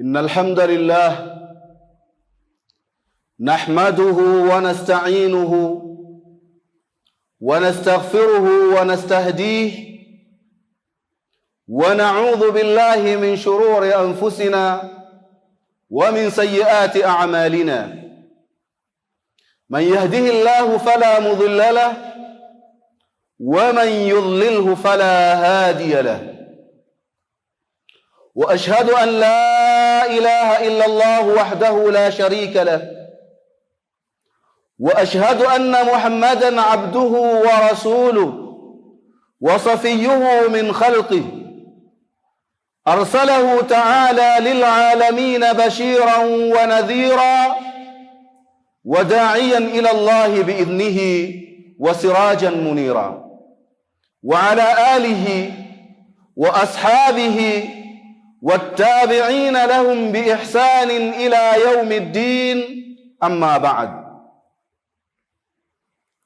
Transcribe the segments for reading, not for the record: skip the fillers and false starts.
إن الحمد لله نحمده ونستعينه ونستغفره ونستهديه ونعوذ بالله من شرور أنفسنا ومن سيئات أعمالنا. من يهده الله فلا مضل له ومن يضلله فلا هادي له. وأشهد أن لا إله إلا الله وحده لا شريك له، وأشهد أن محمدًا عبده ورسوله وصفيه من خلقه، أرسله تعالى للعالمين بشيرا ونذيرا وداعيا إلى الله بإذنه وسراجا منيرا. وعلى آله وأصحابه والتابعين لهم بإحسان إلى يوم الدين. أما بعد،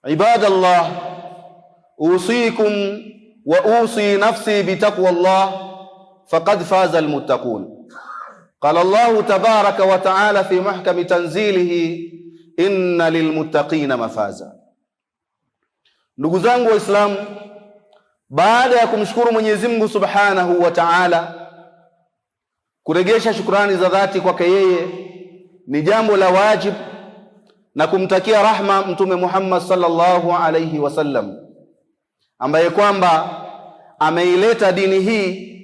عباد الله، أوصيكم وأوصي نفسي بتقوى الله، فقد فاز المتقون. قال الله تبارك وتعالى في محكم تنزيله: إن للمتقين مفازا. Ndugu zangu Waislamu, baada ya kumshukuru Mwenyezi Mungu Subhanahu wa Ta'ala, kuregesha shukrani za dhati kwake yeye ni jambo la wajibu, na kumtakia rahma Mtume Muhammad sallallahu alayhi wasallam, ambaye kwamba ameileta dini hii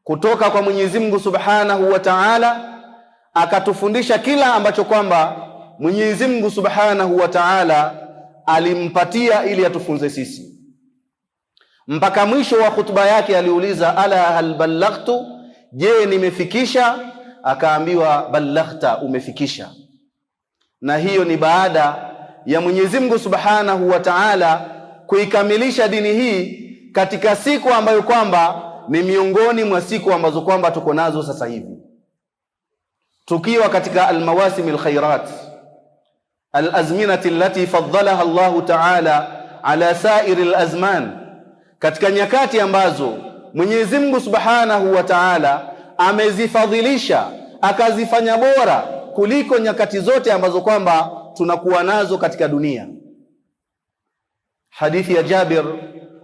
kutoka kwa Mwenyezi Mungu Subhanahu wa Ta'ala, akatufundisha kila ambacho kwamba Mwenyezi Mungu Subhanahu wa Ta'ala alimpatia ili atufunze sisi. Mpaka mwisho wa hutuba yake aliuliza, ala hal ballaghtu, je, nimefikisha? Akaambiwa, ballaghta, umefikisha. Na hiyo ni baada ya Mwenyezi Mungu Subhanahu wa Ta'ala kuikamilisha dini hii katika siku ambayo kwamba ni miongoni mwa siku ambazo kwamba tuko nazo sasa hivi, tukiwa katika almawasim alkhairat alazminati allati faddalaha Allahu Ta'ala ala sairi alazman, katika nyakati ambazo Mwenyezi Mungu Subhanahu wa Ta'ala amezifadhilisha akazifanya bora kuliko nyakati zote ambazo kwamba tunakuwa nazo katika dunia. Hadithi ya Jabir,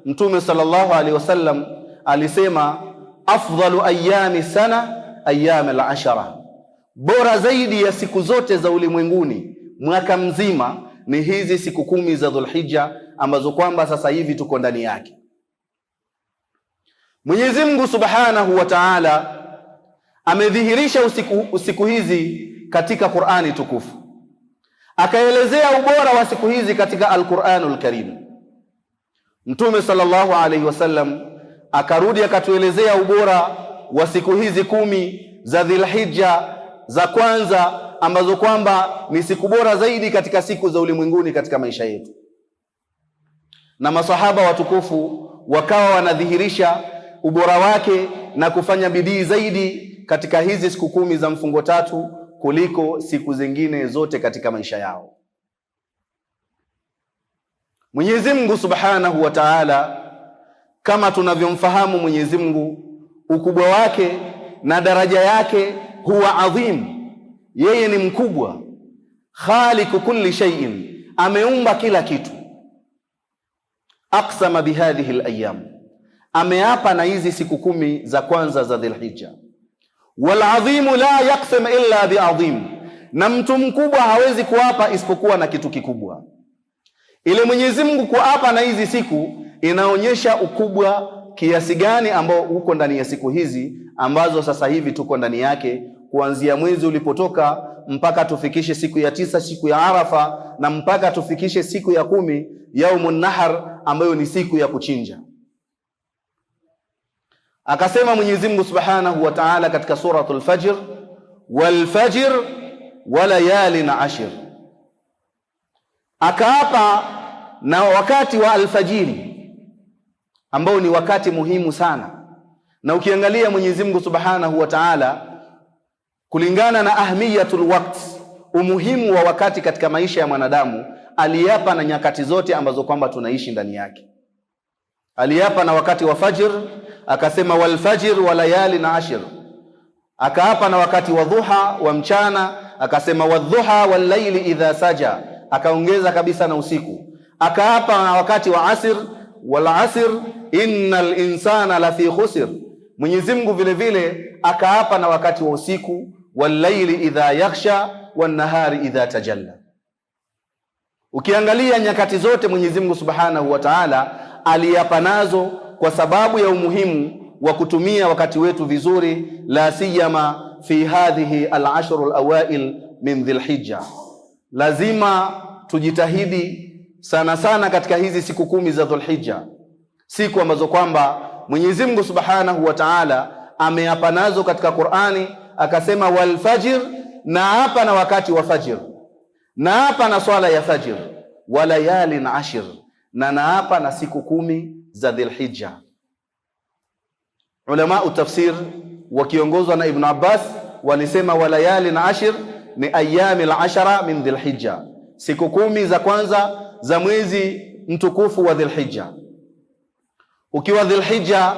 Mtume sallallahu alaihi wasallam alisema, afdalu ayami sana ayami al-ashara, bora zaidi ya siku zote za ulimwenguni mwaka mzima ni hizi siku 10 za Dhulhijja ambazo kwamba sasa hivi tuko ndani yake. Mwenyezi Mungu Subhanahu wa Ta'ala amedhihirisha usiku hizi katika Qur'ani tukufu, akaelezea ubora wa siku hizi katika Al-Qur'anul Karim. Mtume sallallahu alaihi wasallam akarudi akatuelezea ubora wa siku hizi 10 za Dhulhijja za kwanza, ambazo kwamba ni siku bora zaidi katika siku za ulimwenguni katika maisha yetu. Na masahaba watukufu wakawa wanadhihirisha ubora wake na kufanya bidii zaidi katika hizi siku 10 za mfungo tatu kuliko siku zingine zote katika maisha yao. Mwenyezi Mungu Subhanahu wa Ta'ala, kama tunavyomfahamu Mwenyezi Mungu, ukubwa wake na daraja yake huwa adhim, yeye ni mkubwa. Khaliqu kulli shay'in, ameumba kila kitu. Aqsama bihadhihi al-ayyam, ameapa na hizi siku 10 za kwanza za Dhulhijja. Wal adhimu la yaqsim illa bi'adhim, na mtu mkubwa hawezi kuapa isipokuwa na kitu kikubwa. Ile Mwenyezi Mungu kuapa na hizi siku inaonyesha ukubwa kiasi gani ambao uko ndani ya siku hizi ambazo sasa hivi tuko ndani yake, kuanzia mwezi ulipotoka mpaka tufikishe siku ya 9, siku ya Arafa, na mpaka tufikishe siku ya 10, yaumun nahar, ambayo ni siku ya kuchinja. Akasema Mwenyezi Mungu Subhanahu wa Ta'ala katika suratul Fajr, wal fajr wa layalin ashir, akaapa na wakati wa alfajiri ambao ni wakati muhimu sana. Na ukiangalia Mwenyezi Mungu Subhanahu wa Ta'ala kulingana na ahmiyatul waqt, umuhimu wa wakati katika maisha ya mwanadamu, aliapa na nyakati zote ambazo kwamba tunaishi ndani yake. Aliapa na wakati wa fajr, akasema wal fajr wa layalin ashir, Akaapa na wakati wa dhuha wa mchana, akasema wadhuha wal layli idha saja, akaongeza kabisa na usiku. Akaapa na wakati wa asr, wal asr innal insana lafi khusr. Mwenyezi Mungu vile vile akaapa na wakati wa usiku, wal layli idha yakhsha wan nahari idha tajalla. Ukiangalia nyakati zote Mwenyezi Mungu Subhanahu wa Ta'ala aliapa nazo kwa sababu ya umuhimu wa kutumia wakati wetu vizuri, la siyama fi hadhihi al-ashr al-awail min Dhulhijja. Lazima tujitahidi sana sana katika hizi siku 10 za Dhulhijja, siku ambazo kwamba Mwenyezi Mungu Subhanahu wa Ta'ala ameapa nazo katika Qur'ani, akasema wal fajr, na hapa na wakati wa fajr, na hapa na swala ya fajr, wa layalin ashir, na hapa na siku 10 za Dhulhijja. Ulama utafsir wakiongozwa na Ibn Abbas walisema wa layalin ashir ni ayami al-ashara min Dhulhijja, siku 10 za kwanza za mwezi mtukufu wa Dhulhijja. Ukiwa Dhulhijja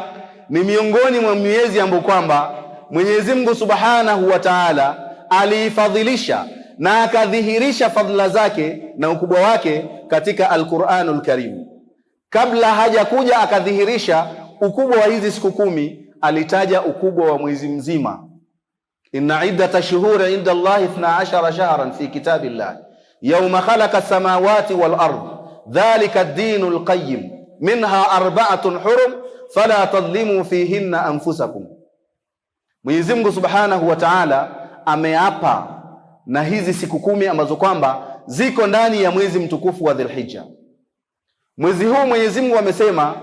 ni miongoni mwa miezi ambayo kwamba Mwenyezi Mungu Subhanahu wa Ta'ala aliifadhilisha na akadhihirisha fadhila zake na ukubwa wake katika Al-Qur'anul Karim. Kabla hajakuja akadhihirisha ukubwa wa hizi siku 10, alitaja ukubwa wa mwezi mzima. Inna iddata shuhuri inda Allahi 12 shahran fi kitabillah yawma khalaqa as-samawati wal ard dhalika ad-dinul qayyim minha arba'atun hurum fala tadhlimu fihinna anfusakum. Mwenyezi Mungu Subhanahu wa Ta'ala ameapa na hizi siku 10 ambazo kwamba ziko ndani ya mwezi mtukufu wa Dhulhijja. Mwezi huu Mwenyezi Mungu amesema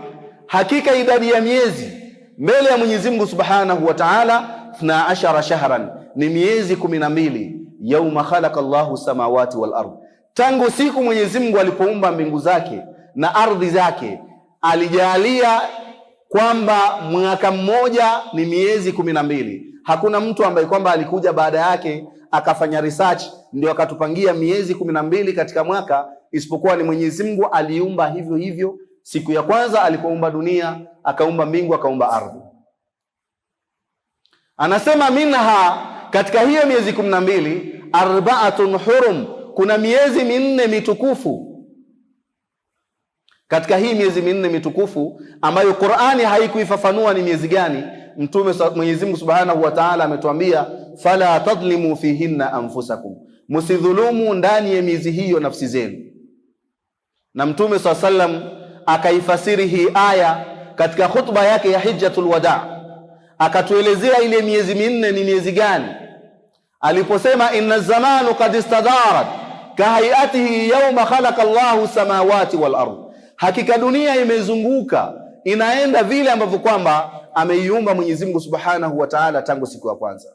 hakika idadi ya miezi mbele ya Mwenyezi Mungu Subhanahu wa Ta'ala 12 shahran, ni miezi 12. Yauma khalaqa Allahu samawati wal ard, tangu siku Mwenyezi Mungu alipoumba mbingu zake na ardhi zake, alijalia kwamba mwaka mmoja ni miezi 12. Hakuna mtu ambaye kwamba alikuja baada yake akafanya research ndio akatupangia miezi 12 katika mwaka, isipokuwa ni Mwenyezi Mungu aliumba hivyo hivyo. Siku ya kwanza alipoumba dunia, akaumba mbingu, akaumba ardhi. Anasema minha, katika hiyo miezi 12, arba'atun hurum, kuna miezi 4 mitukufu. Katika hii miezi 4 mitukufu ambayo Qur'ani haikuifafanua ni miezi gani, Mtume Mwenyezi Mungu Subhanahu wa Ta'ala ametuambia fala tadhlimu fihinna anfusakum, msidhulumu ndani ya miezi hiyo nafsi zenu. Na Mtume sallam akaifasiri hii aya katika khutba yake ya Hijjatul Wada, akatuelezea ile miezi 4 ni miezi gani, aliposema inna zamanu qad istadarat kahayatihi yawma khalaqa Allahu samawati wal ard, hakika dunia imezunguka inaenda vile ambavyo kwamba ameiumba Mwenyezi Mungu Subhanahu wa Ta'ala tangu siku ya kwanza.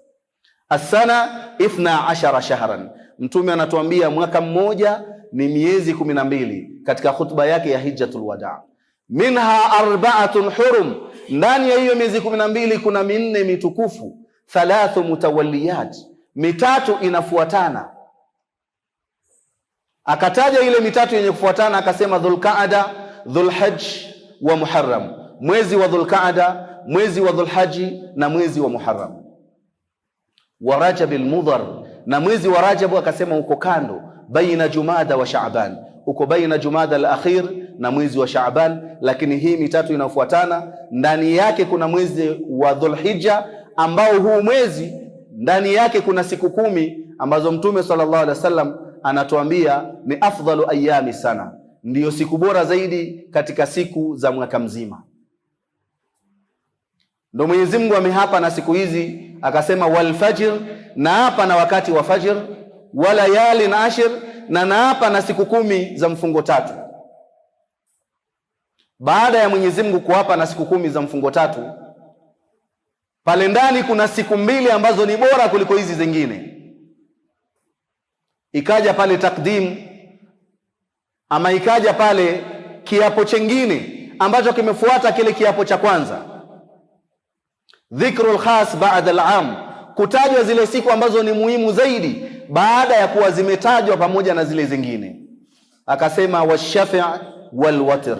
As-sana 12 shahran, Mtume anatuambia mwaka mmoja ni miezi 12 katika khutba yake ya Hijjatul Wada. Minha arba'atun hurum, ndani ya hiyo miezi 12 kuna 4 mitukufu, 3 mutawalliyat, mitatu inafuatana. Akataja ile mitatu yenye kufuatana, akasema Dhulqaada, Dhulhajj wa Muharram, mwezi wa Dhulqaada, mwezi wa Dhulhaji na mwezi wa Muharram. Wa Rajab al-Mudhar, na mwezi wa Rajab akasema uko kando baina Jumada wa Shaaban, uko baina Jumada al-akhir na mwezi wa Shaaban. Lakini hii mitatu inafuatana, ndani yake kuna mwezi wa Dhulhijja ambao huu mwezi ndani yake kuna siku 10 ambazo Mtume sallallahu alaihi wasallam anatuambia ni afdalu ayami sana, ndiyo siku bora zaidi katika siku za mwaka mzima. Ndio Mwenyezi Mungu amehapa na siku hizi, akasema wal fajr, na hapa na wakati wa fajr, wala yalin ashir, na hapa na siku 10 za mfungo 3. Baada ya Mwenyezi Mungu kuapa na siku 10 za mfungo 3, pale ndani kuna siku 2 ambazo ni bora kuliko hizi zingine. Ikaja pale takdim, ama ikaja pale kiapo chengine ambacho kimefuata kile kiapo cha kwanza, dhikrul khas ba'da al-am, kutajwa zile siku ambazo ni muhimu zaidi baada ya kuwa zimetajwa pamoja na zile zingine. Akasema washafi' wal watr.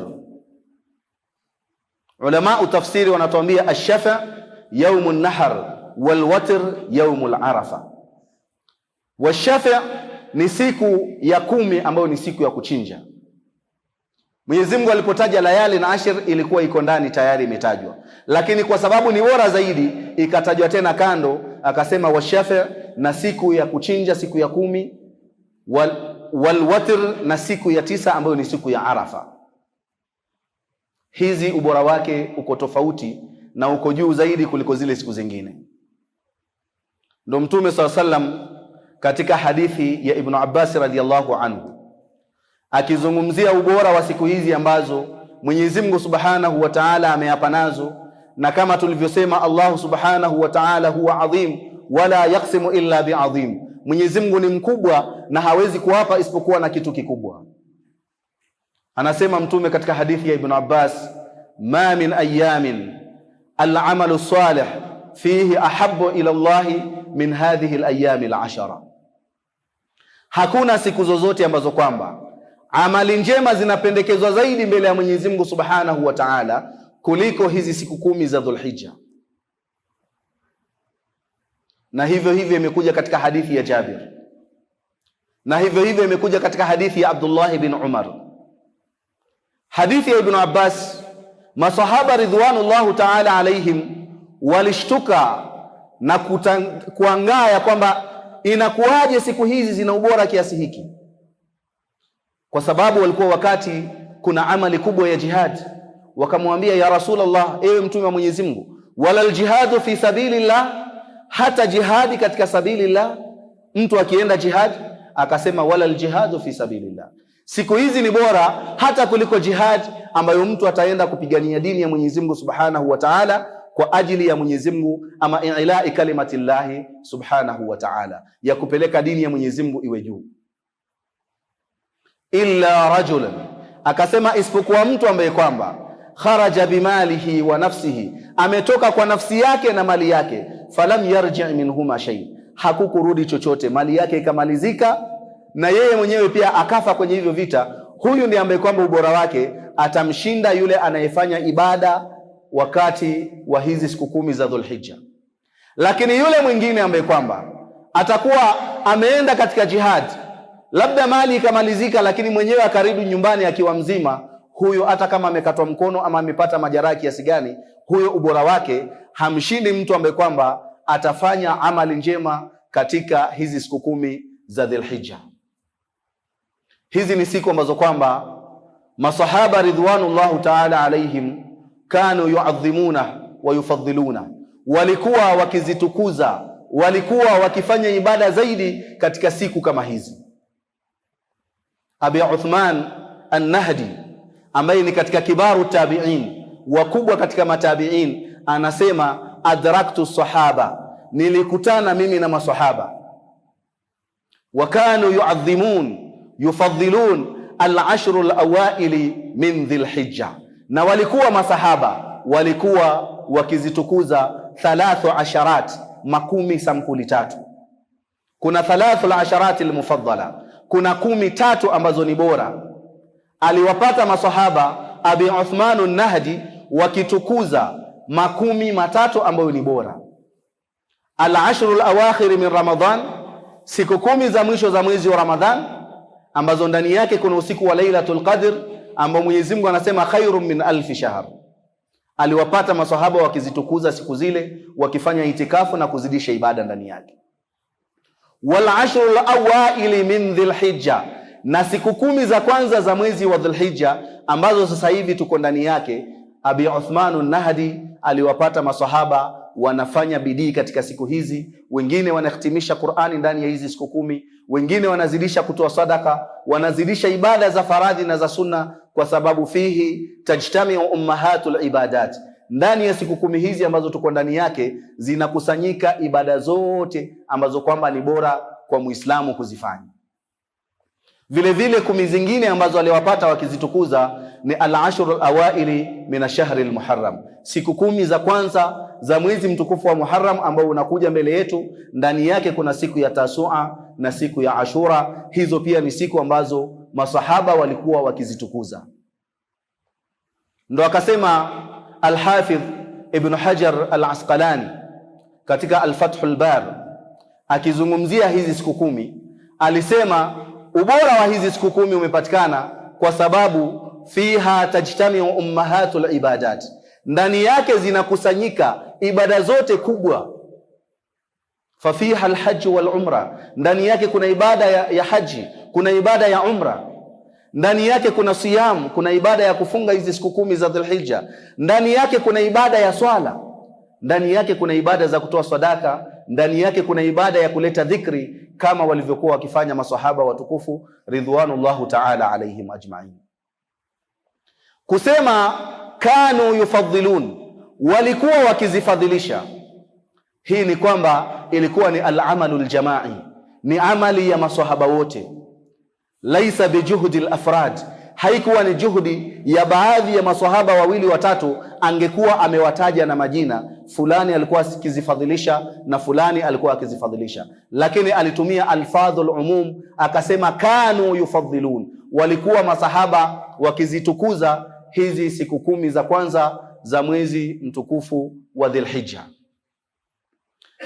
Ulama utafsiri wanatuambia ash-shafi' yaumun nahar walwatr yaumul arafa. Washafi' ni siku ya 10 ambayo ni siku ya kuchinja. Mwenyezi Mungu alipotaja layali na ashir ilikuwa iko ndani tayari imetajwa, lakini kwa sababu ni bora zaidi ikatajwa tena kando, akasema washafi' na siku ya kuchinja, siku ya 10, walwatr na siku ya 9 ambayo ni siku ya Arafa. Hizi ubora wake uko tofauti na uko juu zaidi kuliko zile siku zingine. Ndio Mtume SAW katika hadithi ya Ibn Abbas radhiyallahu anhu akizungumzia ubora wa siku hizi ambazo Mwenyezi Mungu Subhanahu wa Ta'ala ameyapa nazo, na kama tulivyosema Allah Subhanahu wa Ta'ala huwa adhim wala yaqsimu illa bi'adhim. Mwenyezi Mungu ni mkubwa na hawezi kuwapa isipokuwa na kitu kikubwa. Anasema Mtume katika hadithi ya Ibn Abbas, ma min ayamin al-amalu salih fihi ahabbu ila Allah min hadhihi al-ayami al-ashara. Hakuna siku zozote ambazo kwamba amali njema zinapendekezwa zaidi mbele ya Mwenyezi Mungu Subhanahu wa Ta'ala kuliko hizi siku 10 za Dhulhijja. Na hivyo hivyo imekuja katika hadithi ya Jabir, na hivyo hivyo imekuja katika hadithi ya Abdullah ibn Umar. Hadithi ya Ibn Abbas, masahaba ridwanullahu ta'ala alaihim walishtuka na kuangaa kwamba inakuwaje siku hizi zina ubora kiasi hiki, kwa sababu walikuwa wakati kuna amali kubwa ya jihad. Wakamwambia, ya Rasulullah, ewe mtume wa Mwenyezi Mungu, wala aljihadu fi sabilillah, hata jihadi katika sabilillah, mtu akienda jihad? Akasema, wala aljihadu fi sabilillah, siku hizi ni bora hata kuliko jihad ambayo mtu ataenda kupigania dini ya Mwenyezi Mungu Subhanahu wa Ta'ala kwa ajili ya Mwenyezi Mungu, ama ila'i kalimatillahi Subhanahu wa Ta'ala, ya kupeleka dini ya Mwenyezi Mungu iwe juu. Illa rajulan, akasema isipokuwa mtu ambaye kwamba kharaja bimalihi wa nafsihi, ametoka kwa nafsi yake na mali yake, falam yarji' minhuma shay, hakukurudi chochote, mali yake ikamalizika na yeye mwenyewe pia akafa kwenye hivyo vita. Huyu ndiye ambaye kwamba ubora wake atamshinda yule anayefanya ibada wakati wa hizi siku 10 za Dhulhijja. Lakini yule mwingine ambaye kwamba atakuwa ameenda katika jihad, labda mali ikamalizika, lakini mwenyewe akarudi nyumbani akiwa mzima, huyo hata kama amekatwa mkono ama amepata majeraha kiasi gani, huyo ubora wake hamshindi mtu ambaye kwamba atafanya amali njema katika hizi siku 10 za Dhulhijja. Hizi ni siku ambazo kwamba masahaba ridwanullahu ta'ala alaihim kanu yu'adhimuna wa yufaddiluna, walikuwa wakizitukuza, walikuwa wakifanya ibada zaidi katika siku kama hizi. Abi Uthman an-Nahdi ambaye ni katika kibaru tabi'in, wakubwa katika matabi'in, anasema adraktu sahaba, nilikutana mimi na masahaba, wa kanu yu'adhimun yufaddilun al-ashru al-awaili min Dhilhijja, na walikuwa masahaba walikuwa wakizitukuza 13 makumi sampuli 3. Kuna 13 al-mufaddala, kuna 13 ambazo ni bora. Aliwapata masahaba Abi Uthman an-Nahdi wakitukuza 13 ambayo ni bora. Al-ashru al-awakhir min Ramadhan, siku 10 za mwisho za mwezi wa Ramadhan, ambazo ndani yake kuna usiku wa Lailatul Qadr ambao Mwenyezi Mungu anasema khairum min alf shahr. Aliwapata maswahaba wakizitukuza siku zile, wakifanya itikafu na kuzidisha ibada ndani yake. Wal ashrul awaili min Dhilhijja, na siku 10 za kwanza za mwezi wa Dhilhijja ambazo sasa hivi tuko ndani yake, Abi Uthman an-Nahdi aliwapata maswahaba wanafanya bidii katika siku hizi. Wengine wanahitimisha Qur'ani ndani ya hizi siku 10, wengine wanazidisha kutoa sadaka, wanazidisha ibada za faradhi na za sunna, kwa sababu fihi tajtamiu ummahatul ibadat, ndani ya siku 10 hizi ambazo tuko ndani yake zinakusanyika ibada zote ambazo kwamba ni bora kwa Muislamu kuzifanya. Vile vile 10 zingine ambazo aliwapata wakizitukuza ni al-ashrul awaili min ash-shahri al-muharram, siku 10 za kwanza za mwezi mtukufu wa Muharram ambao unakuja mbele yetu. Ndani yake kuna siku ya Tasua na siku ya Ashura. Hizo pia ni siku ambazo masahaba walikuwa wakizitukuza. Ndo akasema Al-Hafidh Ibn Hajar Al-Asqalani katika Al-Fathul Bar akizungumzia hizi siku 10 alisema ubora wa hizi siku 10 umepatikana kwa sababu fiha tajtamiu ummahatul ibadat, ndani yake zinakusanyika ibada zote kubwa. Fafiha alhajj wal umra, ndani yake kuna ibada ya haji, kuna ibada ya umra. Ndani yake kuna siyam, kuna ibada ya kufunga hizi siku 10 za Dhulhijja. Ndani yake kuna ibada ya swala, ndani yake kuna ibada za kutoa sadaka, ndani yake kuna ibada ya kuleta dhikri kama walivyokuwa wakifanya maswahaba watukufu ridwanullahu ta'ala alaihim ajma'in. Kusema kanu yufaddilun, walikuwa wakizifadhilisha, hii ni kwamba ilikuwa ni al-amalul jamai, ni amali ya maswahaba wote. Laisa bijuhudi al-afrad, haikuwa ni juhudi ya baadhi ya maswahaba wawili watatu angekuwa amewataja na majina, fulani alikuwa akizifadhilisha na fulani alikuwa akizifadhilisha, lakini alitumia alfadhul umum akasema kanu yufaddilun, walikuwa masahaba wakizitukuza hizi siku 10 za kwanza za mwezi mtukufu wa Dhulhijja.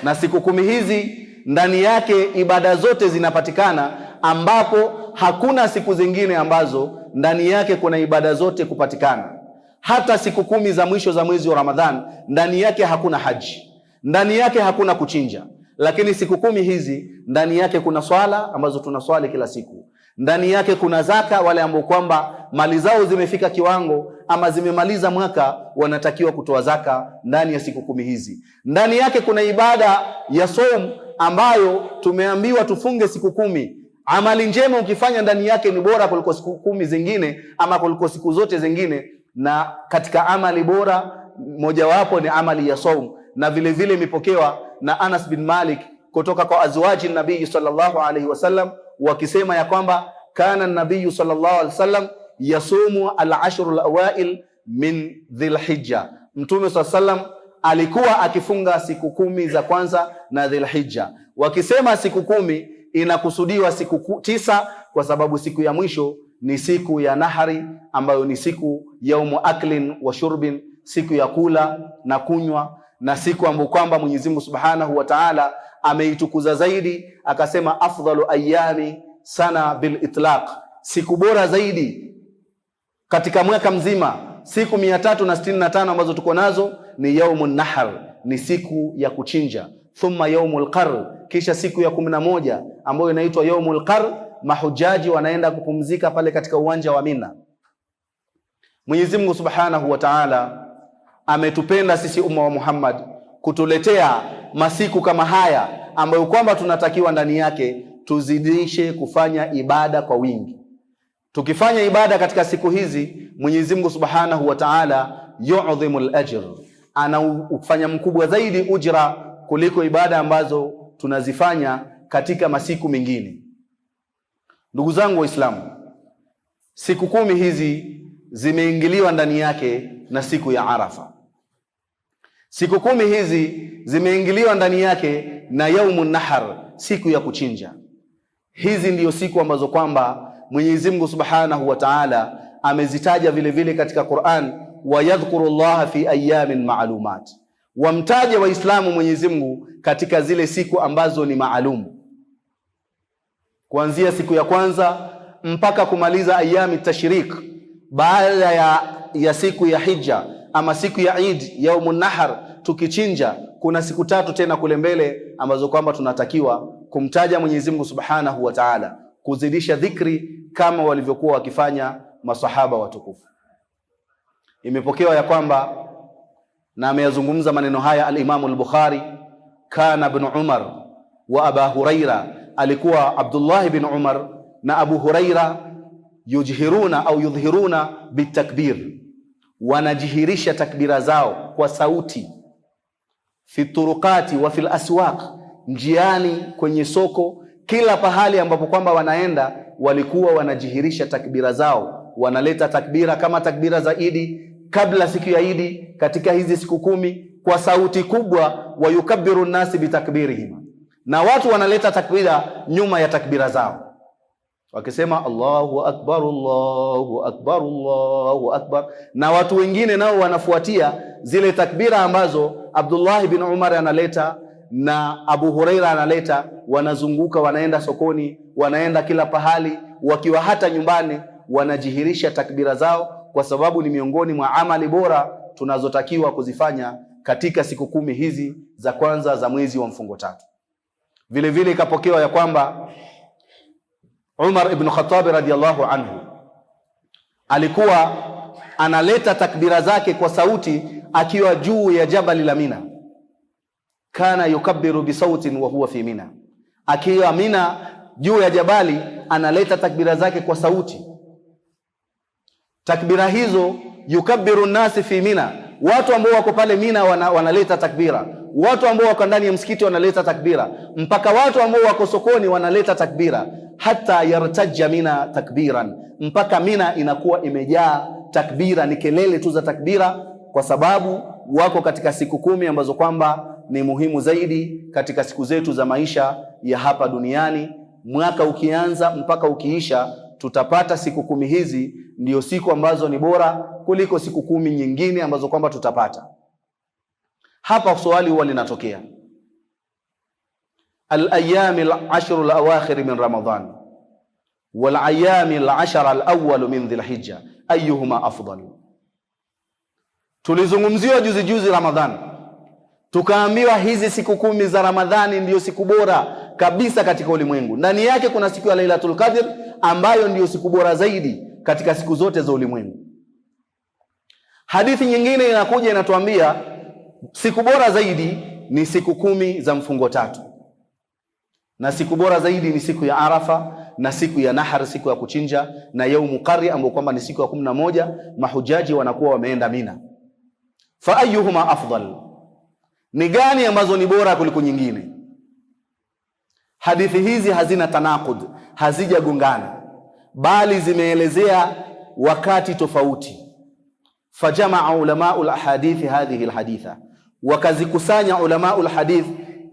Na siku 10 hizi ndani yake ibada zote zinapatikana, ambapo hakuna siku zingine ambazo ndani yake kuna ibada zote kupatikana. Hata siku 10 za mwisho za mwezi wa Ramadhan ndani yake hakuna haji, ndani yake hakuna kuchinja, lakini siku 10 hizi ndani yake kuna swala ambazo tunaswali kila siku, ndani yake kuna zaka, wale ambao kwamba mali zao zimefika kiwango ama zimemaliza mwaka wanatakiwa kutoa zaka ndani ya siku 10 hizi. Ndani yake kuna ibada ya saum ambayo tumeambiwa tufunge siku 10. Amali njema ukifanya ndani yake ni bora kuliko siku 10 zingine ama kuliko siku zote zingine, na katika amali bora mojawapo ni amali ya saum. Na vile vile imepokewa na Anas bin Malik kutoka kwa azwaji nabii sallallahu alaihi wasallam wakisema ya kwamba kana nabii sallallahu alaihi wasallam yasumu al-ashr al-awail min Dhulhijja, Mtume sallallahu alaihi wasallam alikuwa akifunga siku 10 za kwanza na Dhulhijja. Wakisema siku 10 inakusudiwa siku 9 kwa sababu siku ya mwisho ni siku ya nahari, ambayo ni siku yaumu aklin wa shurbin, siku ya kula na kunywa, na siku ambayo kwamba Mwenyezi Mungu Subhanahu wa Ta'ala ameitukuza zaidi, akasema afdalu ayami sana bil itlaq, siku bora zaidi katika mwaka mzima, siku 365 ambazo tuko nazo ni yaumun nahar, ni siku ya kuchinja. Thumma yaumul qar, kisha siku ya 11 ambayo inaitwa yaumul qar, mahujaji wanaenda kupumzika pale katika uwanja wa Mina. Mwenyezi Mungu Subhanahu wa Ta'ala ametupenda sisi umma wa Muhammad kutuletea masiku kama haya ambayo kwamba tunatakiwa ndani yake tuzidishe kufanya ibada kwa wingi. Tukifanya ibada katika siku hizi, Mwenyezi Mungu Subhanahu wa Ta'ala yu'dhimul ajr, anaufanya mkubwa zaidi ujira kuliko ibada ambazo tunazifanya katika masiku mengine. Ndugu zangu Waislamu, siku 10 hizi zimeingiliwa ndani yake na siku ya Arafa. Siku 10 hizi zimeingiliwa ndani yake na yaumun nahar, siku ya kuchinja. Hizi ndiyo siku ambazo kwamba Mwenyezi Mungu Subhanahu wa Ta'ala amezitaja vile vile katika Qur'an, wa yadhkurullaha fi ayamin ma'lumat, wamtaje Waislamu Mwenyezi Mungu katika zile siku ambazo ni maalum, kuanzia siku ya kwanza mpaka kumaliza ayami tashrik. Baada ya siku ya Hija ama siku ya Eid yaumun nahar, tukichinja, kuna siku 3 tena kule mbele ambazo kwamba tunatakiwa kumtaja Mwenyezi Mungu Subhanahu wa Ta'ala, kuzidisha dhikri kama walivyokuwa wakifanya masahaba watukufu. Imepokewa ya kwamba, na ameyazungumza maneno haya al-Imam al-Bukhari, kana ibn Umar wa Abu Huraira, alikuwa Abdullah ibn Umar na Abu Huraira yujhiruna au yudhhiruna bitakbir, wanajihirisha takbira zao kwa sauti, fi turuqati wa fil aswaq, njiani, kwenye soko, kila pahali ambapo kwamba wanaenda walikuwa wanajihirisha takbira zao, wanaleta takbira kama takbira za Idi kabla siku ya Idi katika hizi siku 10 kwa sauti kubwa, wa yukabbiru nasi bitakbirihim, na watu wanaleta takbira nyuma ya takbira zao wakisema Allahu akbar, Allahu akbar, Allahu akbar, na watu wengine nao wanafuatia zile takbira ambazo Abdullah ibn Umar analeta na Abu Huraira analeta, wanazunguka, wanaenda sokoni, wanaenda kila pahali, wakiwa hata nyumbani wanajihirisha takbira zao, kwa sababu ni miongoni mwa amali bora tunazotakiwa kuzifanya katika siku 10 hizi za kwanza za mwezi wa mfungo tatu. Vile vile ikapokewa ya kwamba Umar ibn Khattab radhiyallahu anhu alikuwa analeta takbira zake kwa sauti akiwa juu ya jabali la Mina. Kana yukabbiru bisautin wa huwa fi Mina, akiwa Mina juu ya jabali analeta takbira zake kwa sauti. Takbira hizo yukabbiru nasi fi Mina, watu ambao wako pale Mina wanaleta takbira, watu ambao wako ndani ya msikiti wanaleta takbira, mpaka watu ambao wako sokoni wanaleta takbira, hata yartajja Mina takbiran, mpaka Mina inakuwa imejaa takbira, ni kelele tu za takbira, kwa sababu wako katika siku 10 ambazo kwamba ni muhimu zaidi katika siku zetu za maisha ya hapa duniani. Mwaka ukianza mpaka ukiisha, tutapata siku 10 hizi ndio siku ambazo ni bora kuliko siku 10 nyingine ambazo kwamba tutapata. Hapa swali huwa linatokea, al-ayami al-ashr al-awakhir min Ramadan wal ayami al-ashara al-awwal min Dhulhijja ayyuhuma afdal? Tulizungumziwa juzi Ramadhani, tukaambiwa hizi siku 10 za Ramadhani ndio siku bora kabisa katika ulimwengu. Ndani yake kuna siku ya Lailatul Qadr ambayo ndio siku bora zaidi katika siku zote za ulimwengu. Hadithi nyingine inakuja inatuambia siku bora zaidi ni siku 10 za mfungo tatu, na siku bora zaidi ni siku ya Arafa na siku ya Nahar, siku ya kuchinja, na Yaumu Qari ambayo kwamba ni siku ya 11 mahujaji wanakuwa wameenda Mina. Fa ayyuhuma afdal, ni gani ambazo ni bora kuliko nyingine? Hadithi hizi hazina tanaqud, hazijagongana, bali zimeelezea wakati tofauti. Fajamaa ulama'ul ahadith hadhihi alhaditha, wakazikusanya ulama'ul hadith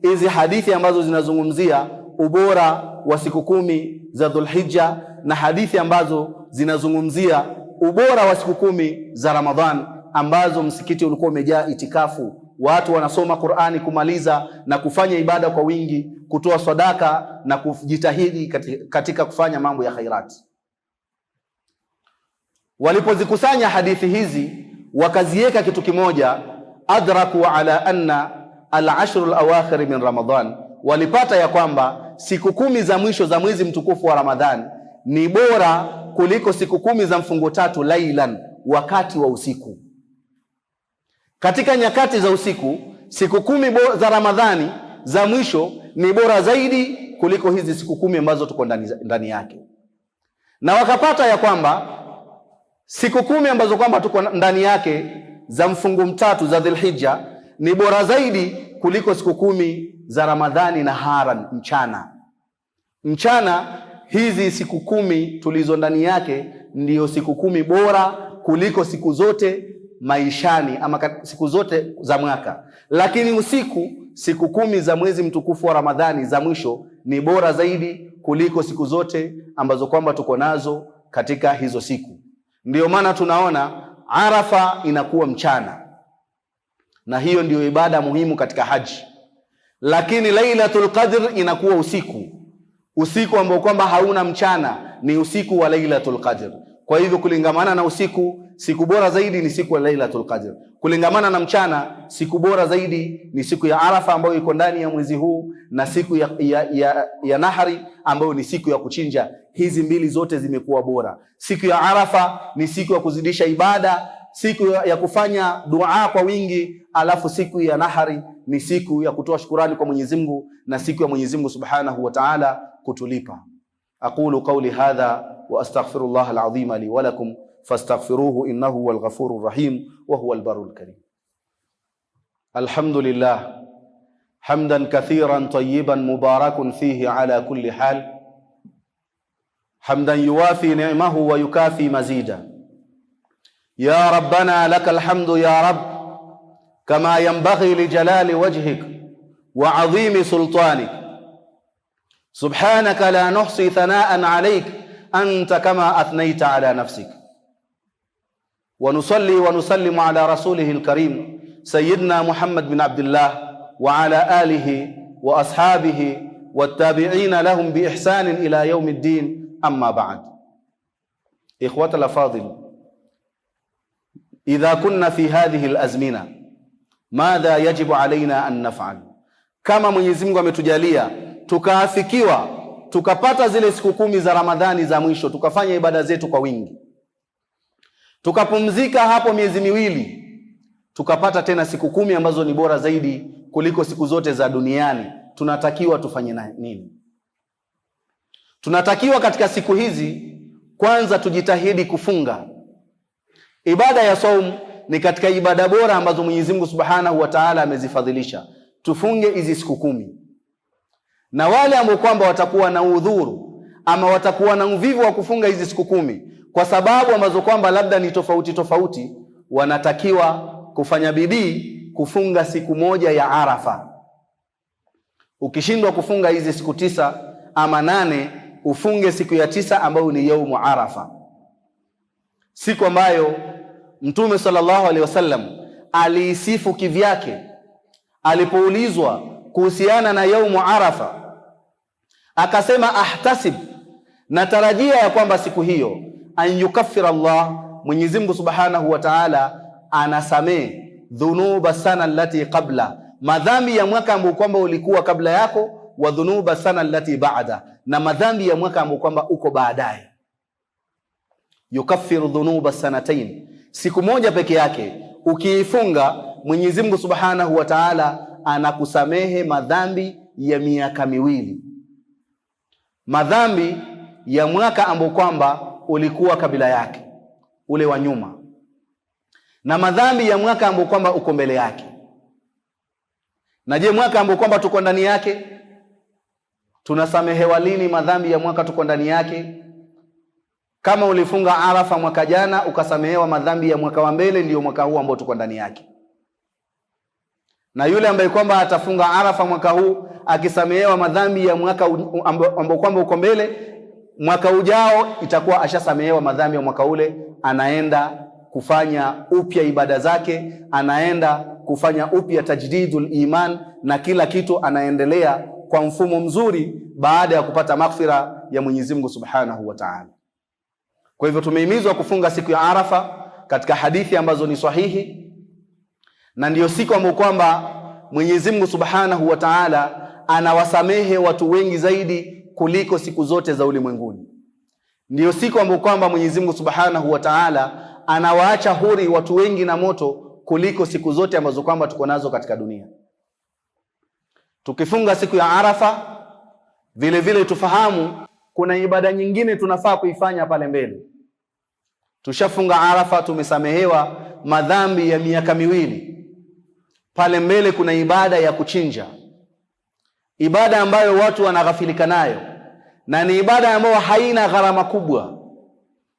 hizi hadithi ambazo zinazungumzia ubora wa siku 10 za Dhulhijja, na hadithi ambazo zinazungumzia ubora wa siku 10 za Ramadhan, ambazo msikiti ulikuwa umejaa itikafu, watu wanasoma Qur'ani kumaliza na kufanya ibada kwa wingi, kutoa sadaka na kujitahidi katika kufanya mambo ya khairat. Walipozikusanya hadithi hizi wakaziweka kitu kimoja, adraku ala anna al-ashr al-awakhir min Ramadan, walipata ya kwamba siku 10 za mwisho za mwezi mtukufu wa Ramadhan ni bora kuliko siku 10 za mfungo tatu lailan, wakati wa usiku. Katika nyakati za usiku, siku 10 za Ramadhani za mwisho ni bora zaidi kuliko hizi siku 10 ambazo tuko ndani yake. Na wakapata ya kwamba siku 10 ambazo kwamba tuko ndani yake za mfungo mtatu za Dhulhijja ni bora zaidi kuliko siku 10 za Ramadhani na haran, mchana. Hizi siku 10 tulizo ndani yake ndiyo siku 10 bora kuliko siku zote maishani, ama siku zote za mwaka. Lakini usiku, siku 10 za mwezi mtukufu wa Ramadhani za mwisho ni bora zaidi kuliko siku zote ambazo kwamba tuko nazo katika hizo siku. Ndiyo maana tunaona Arafa inakuwa mchana, na hiyo ndiyo ibada muhimu katika haji. Lakini Lailatul Qadr inakuwa usiku ambao kwamba hauna mchana, ni usiku wa Lailatul Qadr. Kwa hivyo kulingamana na usiku, siku bora zaidi ni siku ya Lailatul Qadr. Kulingamana na mchana, siku bora zaidi ni siku ya Arafa ambayo iko ndani ya mwezi huu, na siku ya Nahari ambayo ni siku ya kuchinja. Hizi mbili zote zimekuwa bora. Siku ya Arafa ni siku ya kuzidisha ibada, siku ya kufanya dua kwa wingi, alafu siku ya Nahari ni siku ya kutoa shukrani kwa Mwenyezi Mungu, na siku ya Mwenyezi Mungu Subhanahu wa Ta'ala kutulipa. Aqulu qawli hadha wa astaghfirullah al-azim li wa lakum fastaghfiruhu innahu huwal ghafurur rahim wa huwal barrul karim. Alhamdulillah hamdan kathiran tayyiban mubarakan fihi ala kulli hal, hamdan yuwafi ni'mahu wa yukafi mazida. Ya rabbana lakal hamdu ya rabb kama yanbaghi li jalali wajhik wa 'azimi sultanik. Subhanaka la nuhsi thanaan alayk anta kama athnayta ala nafsik. Wa nusalli wa nusallimu ala rasulihil karim sayyidina Muhammad bin Abdullah wa ala alihi wa ashabihi wattabi'ina lahum biihsanin ila yaumiddin, amma ba'd. Ikhwata al-afadhil, idha kunna fi hadhihi al-azmina madha yajibu alaina an naf'al. Kama Mwenyezi Mungu ametujalia tukaafikiwa tukapata zile siku 10 za Ramadhani za mwisho, tukafanya ibada zetu kwa wingi, tukapumzika hapo miezi miwili, tukapata tena siku 10 ambazo ni bora zaidi kuliko siku zote za duniani, tunatakiwa tufanye nini? Tunatakiwa katika siku hizi kwanza tujitahidi kufunga. Ibada ya saum ni katika ibada bora ambazo Mwenyezi Mungu Subhanahu wa Ta'ala amezifadhilisha. Tufunge hizi siku 10. Na wale ambao kwamba watakuwa na udhuru ama watakuwa na uvivu wa kufunga hizi siku 10 kwa sababu ambazo kwamba labda ni tofauti, wanatakiwa kufanya bidii kufunga siku moja ya Arafa. Ukishindwa kufunga hizi siku 9 ama 8, ufunge siku ya 9 ambayo ni yaumu Arafa, siku ambayo Mtume sallallahu alaihi wasallam aliisifu kivyake alipoulizwa kuhusiana na yaumu Arafa, akasema ahtasib, natarajia ya kwamba siku hiyo an yukaffira Allah, Mwenyezi Mungu Subhanahu wa Ta'ala anasamee dhunuba sana allati qabla, madhambi ya mwaka ambao kwamba ulikuwa kabla yako, wa dhunuba sana allati ba'da, na madhambi ya mwaka ambao kwamba uko baadaye. Yukaffiru dhunuba sanatain, siku moja peke yake ukiifunga Mwenyezi Mungu Subhanahu wa Ta'ala anakusamehe madhambi ya miaka miwili, madhambi ya mwaka ambao kwamba ulikuwa kabla yake, ule wa nyuma, na madhambi ya mwaka ambao kwamba uko mbele yake. Na je, mwaka ambao kwamba tuko ndani yake tunasamehewa lini madhambi ya mwaka tuko ndani yake? Kama ulifunga Arafa mwaka jana ukasamehewa madhambi ya mwaka wa mbele, ndio mwaka huu ambao tuko ndani yake. Na yule ambaye kwamba atafunga Arafa mwaka huu akisamehewa madhambi ya mwaka ambao kwamba uko mbele, mwaka ujao itakuwa ashasamehewa madhambi ya mwaka ule, anaenda kufanya upya ibada zake, anaenda kufanya upya tajdidul iman, na kila kitu anaendelea kwa mfumo mzuri baada ya kupata maghfira ya Mwenyezi Mungu Subhanahu wa Ta'ala. Kwa hivyo tumehimizwa kufunga siku ya Arafa katika hadithi ambazo ni sahihi, na ndiyo siku ambayo kwamba Mwenyezi Mungu Subhanahu wa Ta'ala anawasamehe watu wengi zaidi kuliko siku zote za ulimwenguni. Ndiyo siku ambayo kwamba Mwenyezi Mungu Subhanahu wa Ta'ala anawaacha huri watu wengi na moto kuliko siku zote ambazo kwamba tuko nazo katika dunia. Tukifunga siku ya Arafa vile vile tufahamu kuna ibada nyingine tunafaa kuifanya pale mbele. Tushafunga Arafa, tumesamehewa madhambi ya miaka miwili. Pale mbele kuna ibada ya kuchinja, ibada ambayo watu wanaghafilika nayo, na ni ibada ambayo haina gharama kubwa.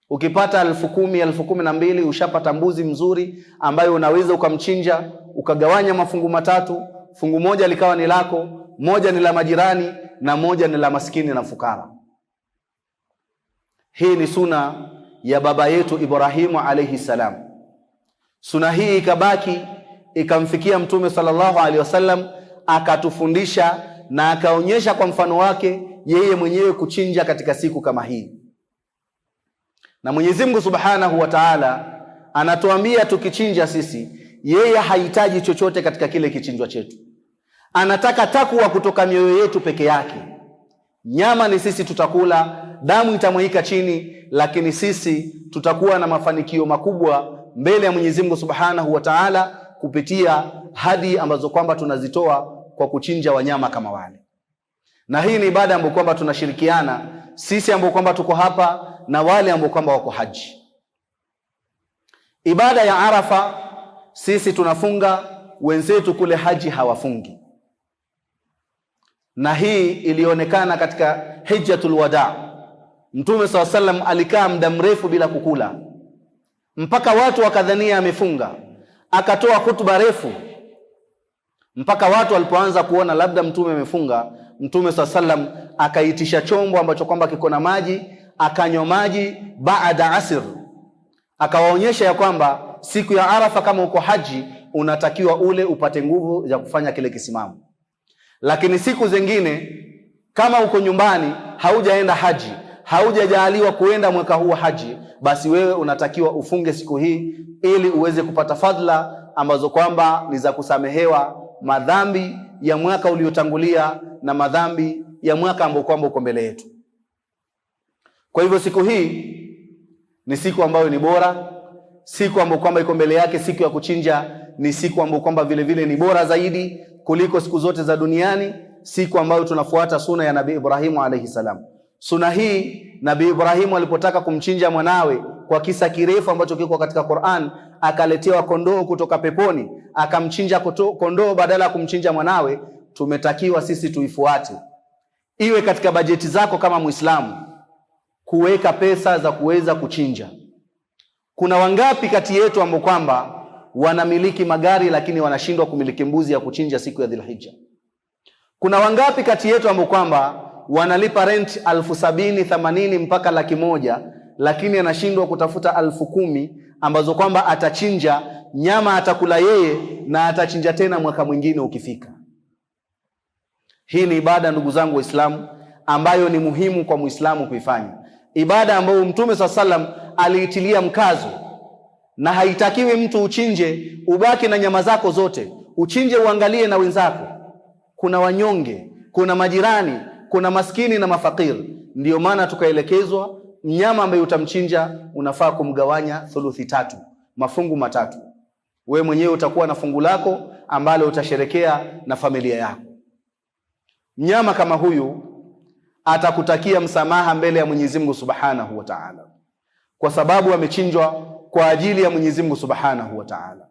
Ukipata 10,000, 12,000 ushapata mbuzi mzuri ambayo unaweza ukamchinja, ukagawanya mafungu matatu, fungu moja likawa ni lako, moja ni la majirani, na moja ni la maskini na fukara. Hii ni suna ya baba yetu Ibrahimu alayhi salam. Suna hii ikabaki ikamfikia Mtume sallallahu alaihi wasallam, akatufundisha na akaonyesha kwa mfano wake yeye mwenyewe kuchinja katika siku kama hii. Na Mwenyezi Mungu Subhanahu wa Ta'ala anatuambia tukichinja sisi, yeye hahitaji chochote katika kile kichinjwa chetu. Anataka takwa kutoka mioyo yetu peke yake. Nyama ni sisi tutakula, damu itamwagika chini, lakini sisi tutakuwa na mafanikio makubwa mbele ya Mwenyezi Mungu Subhanahu wa Ta'ala kupitia hadi ambazo kwamba tunazitoa kwa kuchinja wanyama kama wale. Na hii ni ibada ambayo kwamba tunashirikiana sisi ambao kwamba tuko hapa na wale ambao kwamba wako haji. Ibada ya Arafa sisi tunafunga, wenzetu kule haji hawafungi. Na hii ilionekana katika Hijjatul Wada. Mtume SAW alikaa muda mrefu bila kukula, mpaka watu wakadhania amefunga. Akatoa hutuba refu, mpaka watu walipoanza kuona labda mtume amefunga. Mtume SAW akaitisha chombo ambacho kwamba kiko na maji, akanywa maji baada asr. Akawaonyesha ya kwamba siku ya Arafa kama uko haji, unatakiwa ule upate nguvu ya kufanya kile kisimamo. Lakini siku zingine kama uko nyumbani haujaenda haji, haujajaliwa kuenda mwaka huu haji, basi wewe unatakiwa ufunge siku hii ili uweze kupata fadhila ambazo kwamba ni za kusamehewa madhambi ya mwaka uliotangulia na madhambi ya mwaka ambao kwamba uko mbele yetu. Kwa hivyo siku hii ni siku ambayo ni bora, siku ambayo kwamba iko mbele yake, siku ya kuchinja ni siku ambayo kwamba vile vile ni bora zaidi kuliko siku zote za duniani, siku ambayo tunafuata suna ya Nabii Ibrahimu alayhi salam. Suna hii Nabii Ibrahimu alipotaka kumchinja mwanawe kwa kisa kirefu ambacho kiko katika Qur'an, akaletewa kondoo kutoka peponi, akamchinja kondoo badala ya kumchinja mwanawe. Tumetakiwa sisi tuifuate, iwe katika bajeti zako kama Muislamu kuweka pesa za kuweza kuchinja. Kuna wangapi kati yetu ambao kwamba wanamiliki magari lakini wanashindwa kumiliki mbuzi ya kuchinja siku ya Dhulhijja? Kuna wangapi kati yetu ambao kwamba wanalipa rent 70,000, 80,000 mpaka 100,000 lakini anashindwa kutafuta 10,000 ambazo kwamba atachinja nyama, atakula yeye na atachinja tena mwaka mwingine ukifika. Hii ni ibada, ndugu zangu Waislamu, ambayo ni muhimu kwa Muislamu kuifanya, ibada ambayo Mtume SAW aliitilia mkazo, na haitakiwi mtu uchinje ubaki na nyama zako zote. Uchinje uangalie na wenzako, kuna wanyonge, kuna majirani, kuna maskini na mafakiri. Ndiyo maana tukaelekezwa mnyama ambaye utamchinja unafaa kumgawanya thuluthi 3, mafungu 3. We mwenyewe utakuwa na fungu lako ambalo utasherekea na familia yako. Mnyama kama huyu atakutakia msamaha mbele ya Mwenyezi Mungu Subhanahu wa Ta'ala, kwa sababu amechinjwa kwa ajili ya Mwenyezi Mungu Subhanahu wa Ta'ala.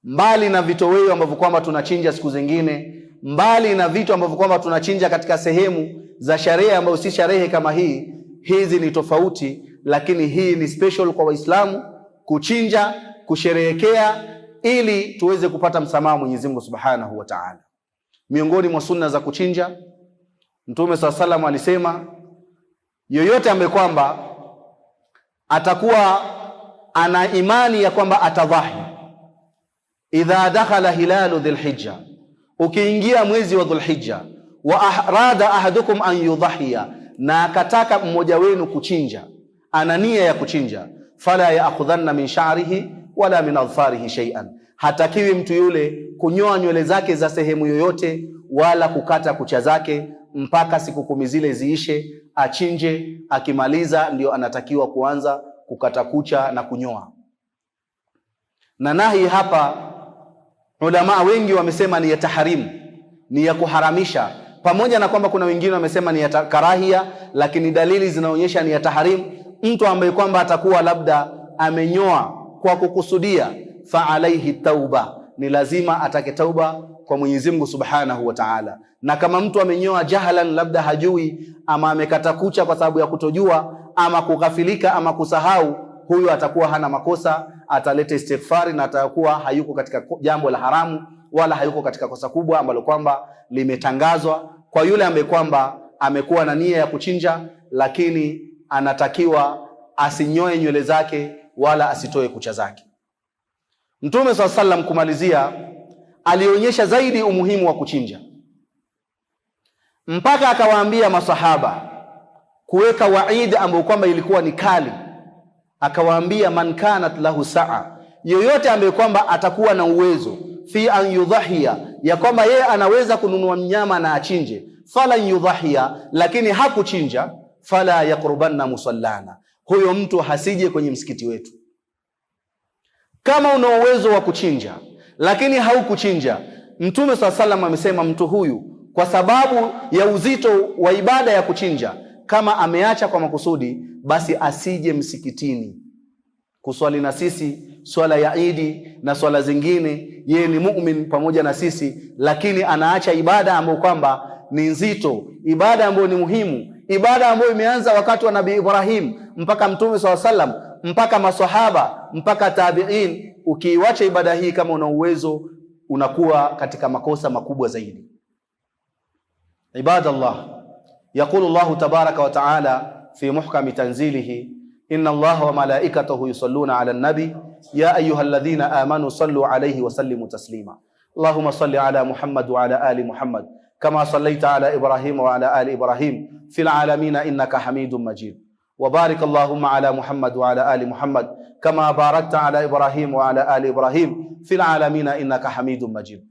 Mbali na vitoweo ambavyo kwamba tunachinja siku zingine, mbali na vitu ambavyo kwamba tunachinja katika sehemu za sherehe ambayo si sherehe kama hii, hizi ni tofauti, lakini hii ni special kwa Waislamu kuchinja, kusherehekea ili tuweze kupata msamaha Mwenyezi Mungu Subhanahu wa Ta'ala. Miongoni mwa sunna za kuchinja, Mtume SAW alisema yoyote ambaye kwamba atakuwa ana imani ya kwamba atadhahi, idha dakhala hilalu dhulhijja, ukiingia mwezi wa Dhulhijja, wa arada ahadukum an yudhahiya, na akataka mmoja wenu kuchinja, ana nia ya kuchinja, fala ya'khudhanna min sha'rihi wala min adfarihi shay'an, hatakiwi mtu yule kunyoa nywele zake za sehemu yoyote wala kukata kucha zake mpaka siku 10 zile ziishe, achinje. Akimaliza ndio anatakiwa kuanza kukata kucha na kunyoa. Na nahi hapa ulama wengi wamesema ni ya taharimu, ni ya kuharamisha, pamoja na kwamba kuna wengine wamesema ni ya karahia, lakini dalili zinaonyesha ni ya taharimu. Mtu ambaye kwamba atakuwa labda amenyoa kwa kukusudia, fa alaihi tauba, ni lazima atake tauba kwa Mwenyezi Mungu Subhanahu wa Ta'ala. Na kama mtu amenyoa jahalan, labda hajui, ama amekata kucha kwa sababu ya kutojua, ama kughafilika, ama kusahau, huyo atakuwa hana makosa, ataleta istighfari na atakuwa hayuko katika jambo la haramu wala hayuko katika kosa kubwa ambalo kwamba limetangazwa kwa yule ambaye kwamba amekuwa na nia ya kuchinja, lakini anatakiwa asinyoe nywele zake wala asitoe kucha zake. Mtume SAW kumalizia alionyesha zaidi umuhimu wa kuchinja, mpaka akawaambia masahaba kuweka waidi ambao kwamba ilikuwa ni kali. Akawaambia man kanat lahu saa, yoyote ambaye kwamba atakuwa na uwezo fi an yudhahia, ya kwamba yeye anaweza kununua mnyama na achinje, fala yudhahia, lakini hakuchinja, fala yaqrubanna musallana, huyo mtu hasije kwenye msikiti wetu. Kama una uwezo wa kuchinja lakini haukuchinja, Mtume SAW amesema mtu huyu kwa sababu ya uzito wa ibada ya kuchinja, kama ameacha kwa makusudi, basi asije msikitini kuswali na sisi swala ya Idi na swala zingine. Yeye ni mu'min pamoja na sisi, lakini anaacha ibada ambayo kwamba ni nzito, ibada ambayo ni muhimu, ibada ambayo imeanza wakati wa Nabii Ibrahim mpaka Mtume SAW, mpaka maswahaba, mpaka tabi'in. Ukiiacha ibada hii kama una uwezo, unakuwa katika makosa makubwa zaidi. Ibadallah, yaqulu Allahu tabaraka wa taala fi muhkami tanzilihi, inna Allaha wa malaikatahu yusalluna ala nabi ya ayyuhalladhina amanu sallu alayhi wa sallimu taslima. Allahumma salli ala Muhammad wa ala ali Muhammad kama sallaita ala Ibrahim wa ala ali Ibrahim fil alamin innaka Hamidum Majid. Wa barik Allahumma ala Muhammad wa ala ali Muhammad kama barakta ala Ibrahim wa ala ali Ibrahim fil alamin innaka Hamidum Majid.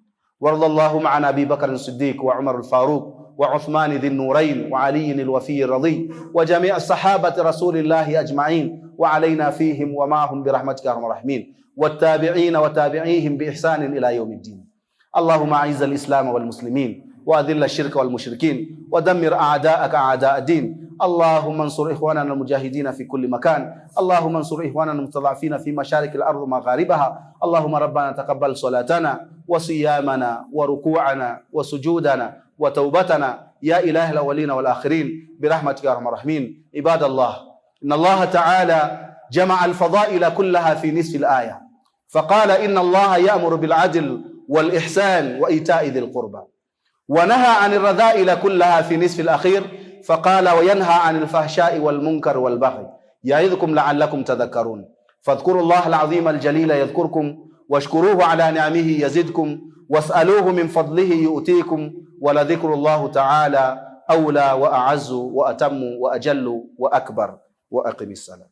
Warḍa Allahumma an Abi Bakr as-Siddiq wa Umar al-Faruq wa Uthman dhi an-Nurayn wa Ali al-Wafi ar-Radhi wa jami' as-sahabati Rasulillahi ajma'in wa alayna fihim wa ma'ahum bi rahmatika arhamar rahimin wat-tabi'in wa tabi'ihim bi ihsanin ila yawmiddin. Allahumma a'izz al-Islam wal muslimin wa adhill ash-shirka wal mushrikin wa dammir a'da'aka a'da' ad-din. اللهم انصر إخواننا المجاهدين في كل مكان. اللهم انصر إخواننا المستضعفين في مشارق الأرض ومغاربها. اللهم ربنا تقبل صلاتنا وصيامنا وركوعنا وسجودنا وتوبتنا يا إله الأولين والآخرين برحمتك يا أرحم الراحمين. عباد الله، إن الله تعالى جمع الفضائل كلها في نصف الآية، فقال إن الله يأمر بالعدل والإحسان وإيتاء ذي القربى، ونهى عن الرذائل كلها في نصف الأخير، فقال وينهى عن الفحشاء والمنكر والبغي يعظكم لعلكم تذكرون. فاذكروا الله العظيم الجليل يذكركم واشكروه على نعمه يزدكم واسألوه من فضله يؤتيكم ولذكر الله تعالى أولى وأعز وأتم وأجل وأكبر. وأقم الصلاة.